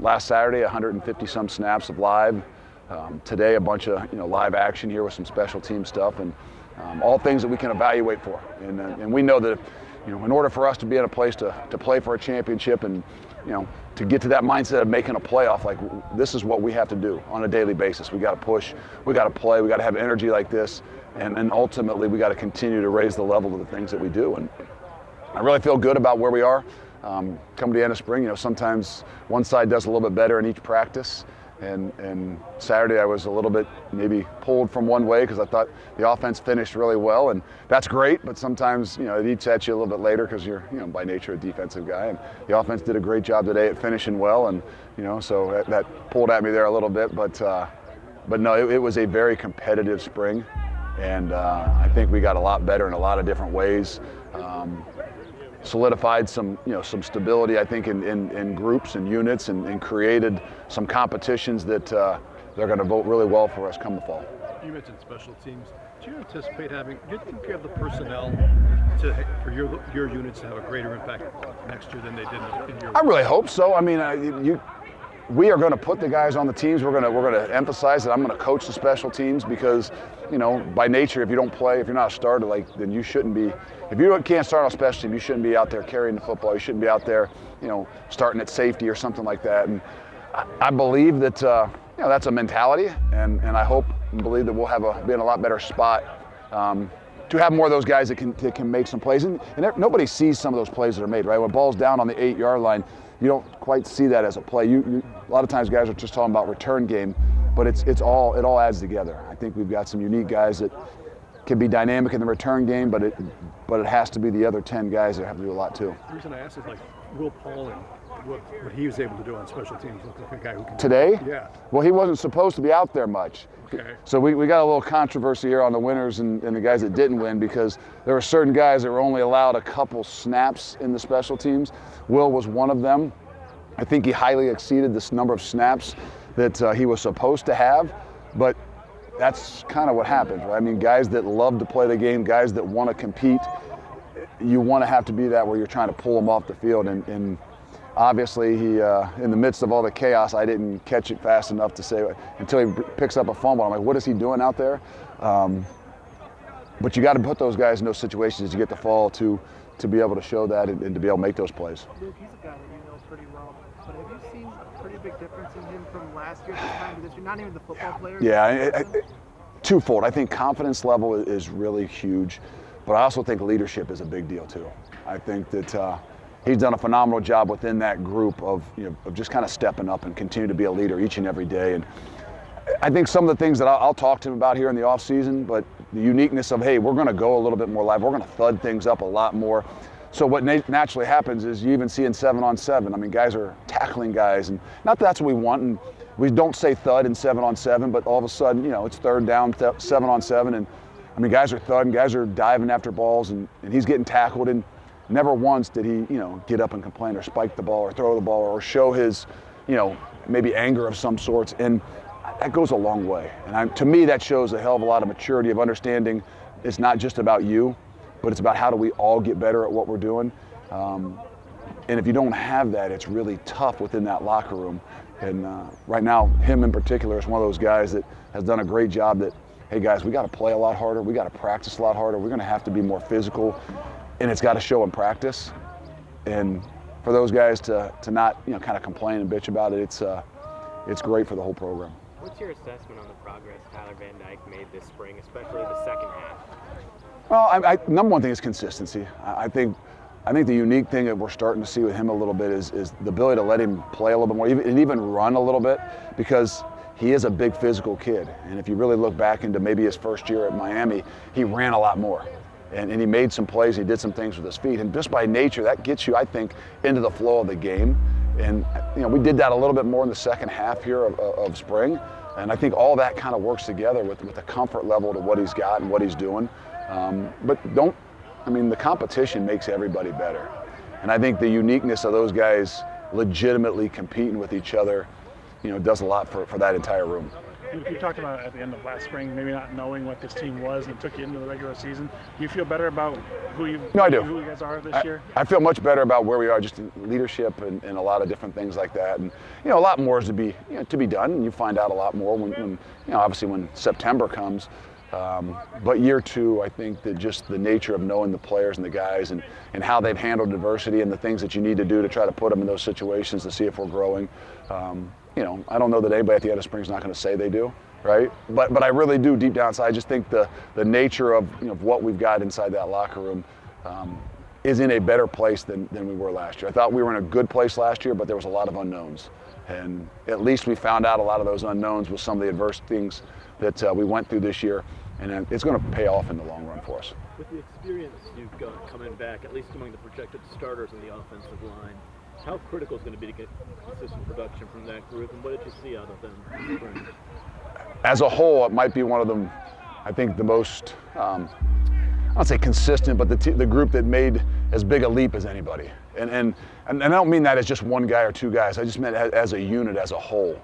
last Saturday, 150 some snaps of live. Today, a bunch of live action here with some special team stuff, and all things that we can evaluate for. And we know that in order for us to be in a place to play for a championship and to get to that mindset of making a playoff, like this is what we have to do on a daily basis. We got to push, we got to play, we got to have energy like this, and ultimately we got to continue to raise the level of the things that we do. And I really feel good about where we are. Come to the end of spring, sometimes one side does a little bit better in each practice. And Saturday I was a little bit maybe pulled from one way because I thought the offense finished really well, and that's great, but sometimes it eats at you a little bit later because you're by nature a defensive guy, and the offense did a great job today at finishing well, and so that pulled at me there a little bit, but no, it was a very competitive spring, and I think we got a lot better in a lot of different ways. Solidified some stability, I think, in groups and units, and created some competitions that they're going to vote really well for us come the fall. You mentioned special teams. Do you anticipate do you think you have the personnel for your units to have a greater impact next year than they did in your? I really hope so. I mean, we are going to put the guys on the teams. We're going to emphasize that I'm going to coach the special teams because, by nature, if you don't play, if you're not a starter, then you shouldn't be. If you can't start on a special team, you shouldn't be out there carrying the football. You shouldn't be out there, starting at safety or something like that. And I believe that that's a mentality, and I hope and believe that we'll be in a lot better spot to have more of those guys that can make some plays. And nobody sees some of those plays that are made, right? When ball's down on the 8-yard line, you don't quite see that as a play. A lot of times guys are just talking about return game, but it all adds together. I think we've got some unique guys that can be dynamic in the return game, but it has to be the other 10 guys that have to do a lot too. The reason I asked is Will Pauling, what he was able to do on special teams, looks like a guy who can. Today? Yeah. Well, he wasn't supposed to be out there much. Okay. So we got a little controversy here on the winners and the guys that didn't win, because there were certain guys that were only allowed a couple snaps in the special teams. Will was one of them. I think he highly exceeded this number of snaps that he was supposed to have, but that's kind of what happens, right? I mean, guys that love to play the game, guys that want to compete, you want to have to be that where you're trying to pull them off the field. And obviously, he in the midst of all the chaos, I didn't catch it fast enough to say until he picks up a fumble. I'm like, what is he doing out there? But you got to put those guys in those situations as you get the fall to be able to show that and to be able to make those plays. Luke, he's a guy that you know pretty well, but have you seen a pretty big difference in him from last year to this time to this year? Not even the football player. Yeah, twofold. I think confidence level is really huge, but I also think leadership is a big deal too. I think that he's done a phenomenal job within that group of just kind of stepping up and continue to be a leader each and every day. And I think some of the things that I'll talk to him about here in the off season, but the uniqueness of, hey, we're going to go a little bit more live. We're going to thud things up a lot more. So what naturally happens is you even see in 7-on-7. I mean, guys are tackling guys, and not that that's what we want. And we don't say thud in 7-on-7, but all of a sudden, it's third down, 7-on-7, and I mean, guys are thudding, guys are diving after balls, and he's getting tackled, and never once did he, get up and complain or spike the ball or throw the ball or show his, maybe anger of some sorts. And that goes a long way. And to me, that shows a hell of a lot of maturity of understanding it's not just about you, but it's about how do we all get better at what we're doing. And if you don't have that, it's really tough within that locker room. And right now, him in particular is one of those guys that has done a great job that, hey guys, we got to play a lot harder. We got to practice a lot harder. We're going to have to be more physical, and it's got to show in practice. And for those guys to not, kind of complain and bitch about it, it's great for the whole program. What's your assessment on the progress Tyler Van Dyke made this spring, especially the second half? Well, number one thing is consistency. I think the unique thing that we're starting to see with him a little bit is the ability to let him play a little bit more, and even run a little bit, because he is a big physical kid. And if you really look back into maybe his first year at Miami, he ran a lot more. And he made some plays, he did some things with his feet. And just by nature, that gets you, I think, into the flow of the game. And we did that a little bit more in the second half here of spring. And I think all that kind of works together with the comfort level to what he's got and what he's doing. But the competition makes everybody better. And I think the uniqueness of those guys legitimately competing with each other, does a lot for that entire room. Luke, you talked about at the end of last spring, maybe not knowing what this team was, and it took you into the regular season. Do you feel better about who you guys are this year? I feel much better about where we are, just in leadership and a lot of different things like that. And a lot more is to be done, and you find out a lot more when obviously when September comes. But year two, I think that just the nature of knowing the players and the guys and how they've handled adversity and the things that you need to do to try to put them in those situations to see if we're growing. I don't know that anybody at the end of spring is not going to say they do, right? But I really do deep down inside. I just think the nature of what we've got inside that locker room is in a better place than we were last year. I thought we were in a good place last year, but there was a lot of unknowns. And at least we found out a lot of those unknowns with some of the adverse things that we went through this year. And it's going to pay off in the long run for us. With the experience you've got coming back, at least among the projected starters in the offensive line, how critical is going to be to get consistent production from that group, and what did you see out of them this spring? As a whole, it might be one of them, I think, the most, I don't say consistent, but the group that made as big a leap as anybody. And I don't mean that as just one guy or two guys. I just meant as a unit, as a whole,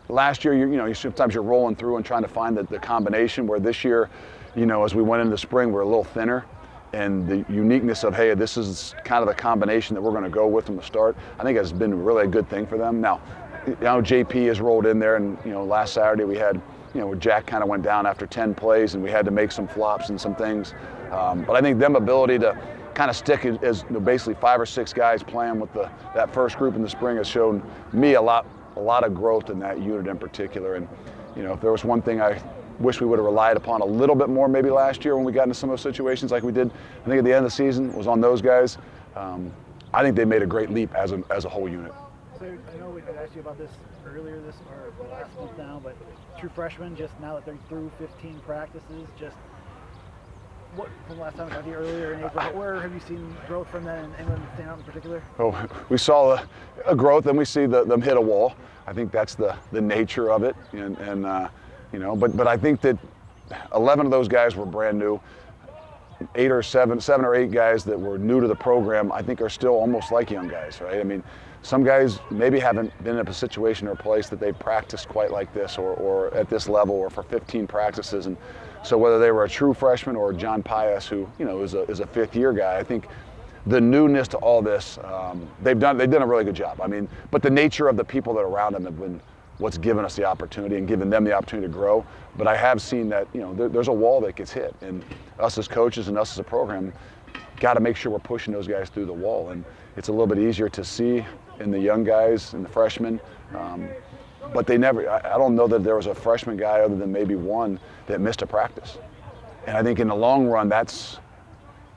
Last year, sometimes you're rolling through and trying to find the combination, where this year, as we went into the spring, we're a little thinner. And the uniqueness of, hey, this is kind of the combination that we're going to go with from the start, I think has been really a good thing for them. Now, JP has rolled in there, and, last Saturday we had, where Jack kind of went down after 10 plays, and we had to make some flops and some things. But I think them ability to kind of stick as basically 5 or 6 guys playing with that first group in the spring has shown me a lot of growth in that unit in particular. And if there was one thing I wish we would have relied upon a little bit more maybe last year when we got into some of those situations like we did, I think at the end of the season, was on those guys. I think they made a great leap as a whole unit. So I know we had asked you about this earlier or last month now, but true freshmen, just now that they're through 15 practices, just what from last time I talked to you earlier in April, where have you seen growth from them, and anyone stand out in particular? Oh, we saw a growth, and we see them hit a wall. I think that's the nature of it, but I think that 11 of those guys were brand new. 7 or 8 guys that were new to the program, I think, are still almost like young guys, right? I mean, some guys maybe haven't been in a situation or a place that they've practiced quite like this or at this level or for 15 practices. And so whether they were a true freshman or John Pius, who is a fifth-year guy, I think the newness to all this, they've done a really good job. I mean, but the nature of the people that are around them have been what's given us the opportunity and given them the opportunity to grow. But I have seen that there's a wall that gets hit, and us as coaches and us as a program got to make sure we're pushing those guys through the wall. And it's a little bit easier to see in the young guys and the freshmen. But they never, I don't know that there was a freshman guy other than maybe one that missed a practice. And I think in the long run, that's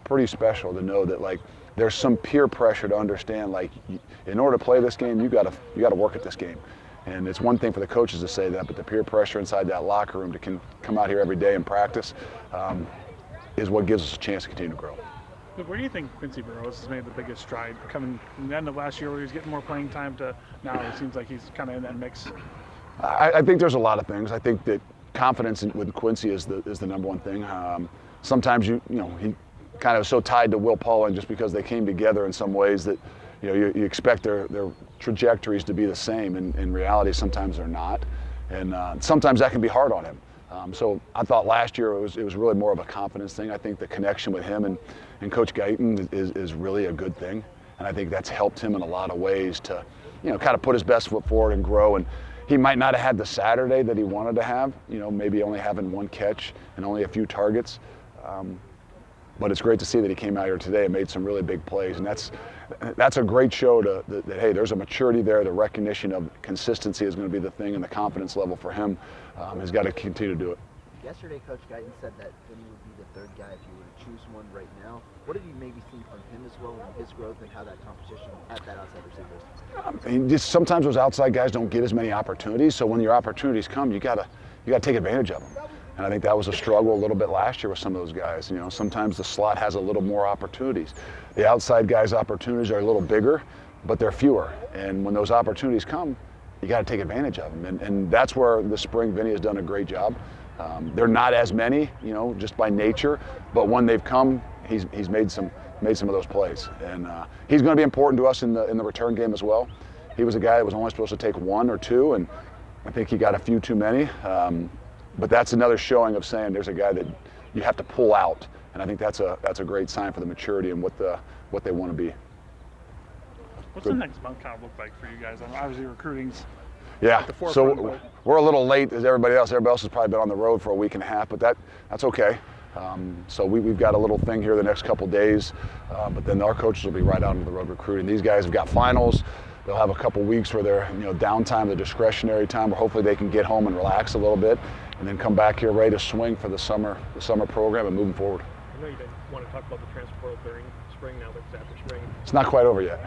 pretty special to know that, like, there's some peer pressure to understand, like, in order to play this game, you got to work at this game. And it's one thing for the coaches to say that, but the peer pressure inside that locker room to come out here every day and practice is what gives us a chance to continue to grow. Look, where do you think Quincy Burrows has made the biggest stride coming from the end of last year where he was getting more playing time to now it seems like he's kind of in that mix? I think there's a lot of things. I think that confidence with Quincy is the number one thing. Sometimes he kind of so tied to Will Pauling just because they came together in some ways that you expect their trajectories to be the same. And in reality, sometimes they're not. And sometimes that can be hard on him. So I thought last year it was really more of a confidence thing. I think the connection with him and Coach Guyton is really a good thing. And I think that's helped him in a lot of ways to, kind of put his best foot forward and grow. And he might not have had the Saturday that he wanted to have, maybe only having 1 catch and only a few targets. But it's great to see that he came out here today and made some really big plays. And that's a great show that hey, there's a maturity there. The recognition of consistency is going to be the thing, and the confidence level for him has got to continue to do it. Yesterday, Coach Guyton said that Vinny would be the 3rd guy if you were to choose one right now. What have you maybe seen from him as well, and his growth, and how that competition at that outside receiver? Sometimes those outside guys don't get as many opportunities, so when your opportunities come, you gotta take advantage of them. And I think that was a struggle a little bit last year with some of those guys. Sometimes the slot has a little more opportunities. The outside guys' opportunities are a little bigger, but they're fewer. And when those opportunities come, you got to take advantage of them. And that's where the spring Vinny has done a great job. They're not as many, just by nature, but when they've come, he's made some of those plays. And he's going to be important to us in the return game as well. He was a guy that was only supposed to take 1 or 2, and I think he got a few too many. But that's another showing of saying there's a guy that you have to pull out. And I think that's a great sign for the maturity and what they want to be. What's the next month kind of look like for you guys? Obviously, recruiting's Yeah, at the forefront, so but we're a little late as everybody else. Everybody else has probably been on the road for a week and a half, but that's okay. So we've got a little thing here the next couple days, but then our coaches will be right out on the road recruiting. These guys have got finals. They'll have a couple weeks where they're downtime, the discretionary time, where hopefully they can get home and relax a little bit, and then come back here ready to swing for the summer program and moving forward. I know you didn't want to talk about the transfer portal during spring. Now that it's after spring, It's not quite over yet.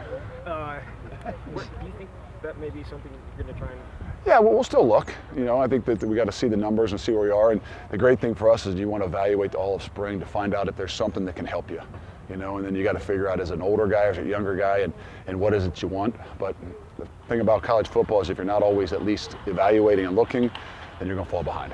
Do you think that may be something you're going to try and? Yeah, well, we'll still look. I think that we got to see the numbers and see where we are. And the great thing for us is you want to evaluate all of spring to find out if there's something that can help you. And then you got to figure out as an older guy or as a younger guy and what is it you want. But the thing about college football is if you're not always at least evaluating and looking, then you're going to fall behind.